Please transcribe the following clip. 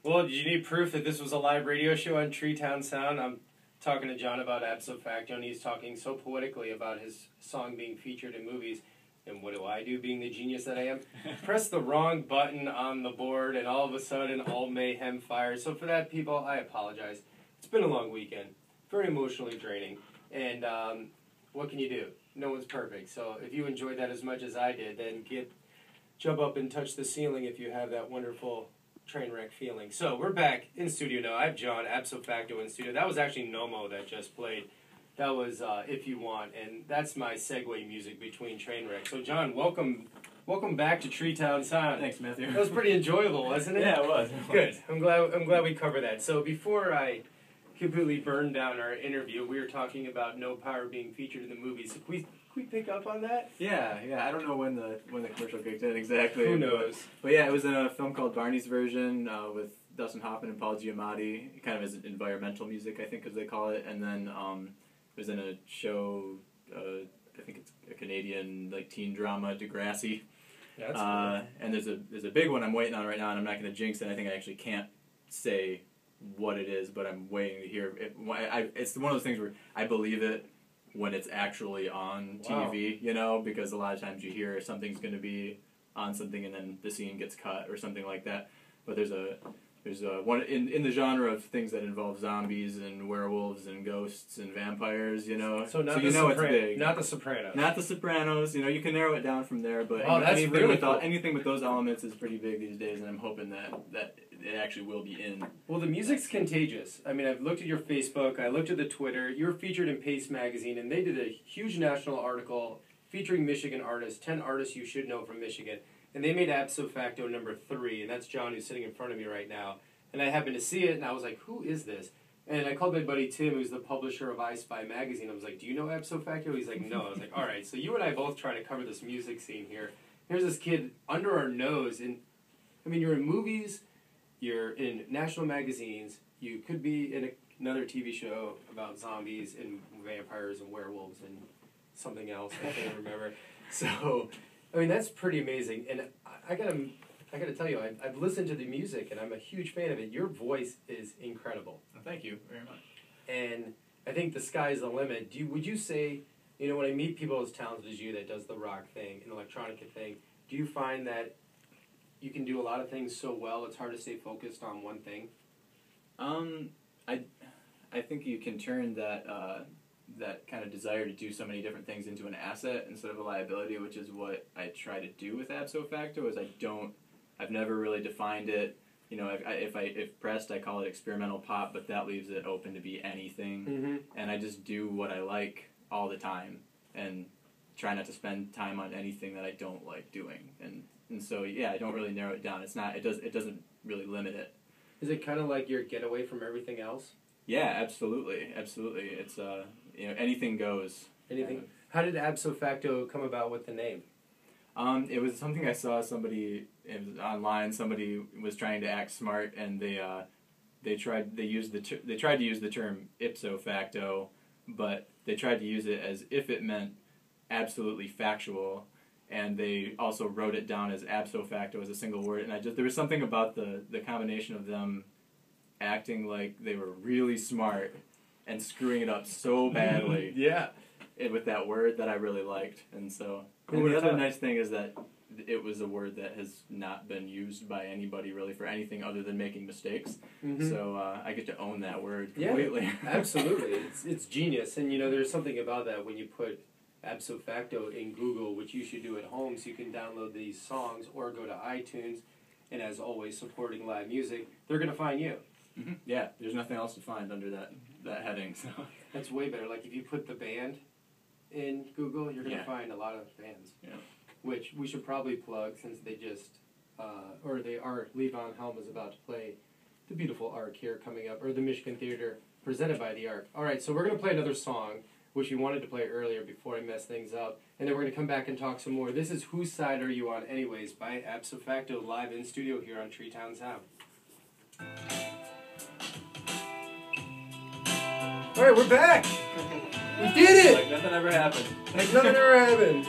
Well, did you need proof that this was a live radio show on Treetown Sound? I'm talking to John about ABSOFACTO, and he's talking so poetically about his song being featured in movies. And what do I do, being the genius that I am? Press the wrong button on the board, and all of a sudden, all mayhem fires. So for that, people, I apologize. It's been a long weekend. Very emotionally draining. And what can you do? No one's perfect. So if you enjoyed that as much as I did, then jump up and touch the ceiling if you have that wonderful train wreck feeling. So we're back in studio now. I have John, ABSOFACTO, in studio. That was actually Nomo that just played. That was If You Want, and that's my segue music between train wrecks. So John, welcome back to Treetown Sound. Thanks, Matthew. That was pretty enjoyable, wasn't it? Yeah, it was. Good. I'm glad we covered that. So before I completely burned down our interview, we were talking about No Power being featured in the movies. So can we pick up on that? Yeah. I don't know when the commercial kicked in exactly. Who knows? But yeah, it was in a film called Barney's Version with Dustin Hoffman and Paul Giamatti, kind of as environmental music, I think, as they call it. And then it was in a show, I think it's a Canadian teen drama, Degrassi. Yeah, that's cool. And there's a big one I'm waiting on right now, and I'm not going to jinx it. I think I actually can't say what it is, but I'm waiting to hear it. It's one of those things where I believe it when it's actually on TV, because a lot of times you hear something's going to be on something and then the scene gets cut or something like that. But there's one in the genre of things that involve zombies and werewolves and ghosts and vampires, So not it's big. Not the Sopranos. Not the Sopranos. You can narrow it down from there, but anything with those elements is pretty big these days, and I'm hoping that it actually will be in. Well, the music's contagious. I mean, I've looked at your Facebook, I looked at the Twitter. You were featured in Pace Magazine, and they did a huge national article featuring Michigan artists, 10 artists you should know from Michigan. And they made ABSOFACTO number 3, and that's John, who's sitting in front of me right now. And I happened to see it, and I was like, who is this? And I called my buddy Tim, who's the publisher of I Spy Magazine. I was like, do you know ABSOFACTO? He's like, no. I was like, all right, so you and I both try to cover this music scene here. Here's this kid under our nose, and I mean, you're in movies, you're in national magazines, you could be in another TV show about zombies and vampires and werewolves and something else I can't remember. So, I mean, that's pretty amazing. And I gotta tell you, I've listened to the music and I'm a huge fan of it. Your voice is incredible. Well, thank you very much. And I think the sky's the limit. Would you say, when I meet people as talented as you that does the rock thing and electronica thing, do you find that you can do a lot of things so well it's hard to stay focused on one thing? I think you can turn that kind of desire to do so many different things into an asset instead of a liability, which is what I try to do with ABSOFACTO. I've never really defined it. If pressed, I call it experimental pop, but that leaves it open to be anything. Mm-hmm. And I just do what I like all the time and try not to spend time on anything that I don't like doing. And so yeah, I don't really narrow it down. It doesn't really limit it. Is it kind of like your getaway from everything else? Yeah, absolutely. It's anything goes. Anything. How did ABSOFACTO come about with the name? It was something I saw online. Somebody was trying to act smart, and they tried to use the term ipso facto, but they tried to use it as if it meant absolutely factual, and they also wrote it down as ABSOFACTO as a single word. And there was something about the combination of them acting like they were really smart and screwing it up so badly. Yeah. With that word that I really liked. And so, and the other nice thing is that it was a word that has not been used by anybody really for anything other than making mistakes. Mm-hmm. So I get to own that word completely. Yeah, absolutely. It's genius. And there's something about that when you put ABSOFACTO in Google, which you should do at home, so you can download these songs or go to iTunes, and as always, supporting live music, they're going to find you. Mm-hmm. Yeah, there's nothing else to find under that heading. So that's way better. Like if you put the band in Google, you're going to find a lot of bands. Yeah. Which we should probably plug since they just, Levon Helm is about to play the beautiful Arc here coming up, or the Michigan Theater presented by the Arc. All right, so we're going to play another song, which we wanted to play earlier before I mess things up, and then we're going to come back and talk some more. This is Whose Side Are You On Anyways by ABSOFACTO live in studio here on Treetown Sound. All right, we're back. We did it. Like nothing ever happened. Like nothing ever happened.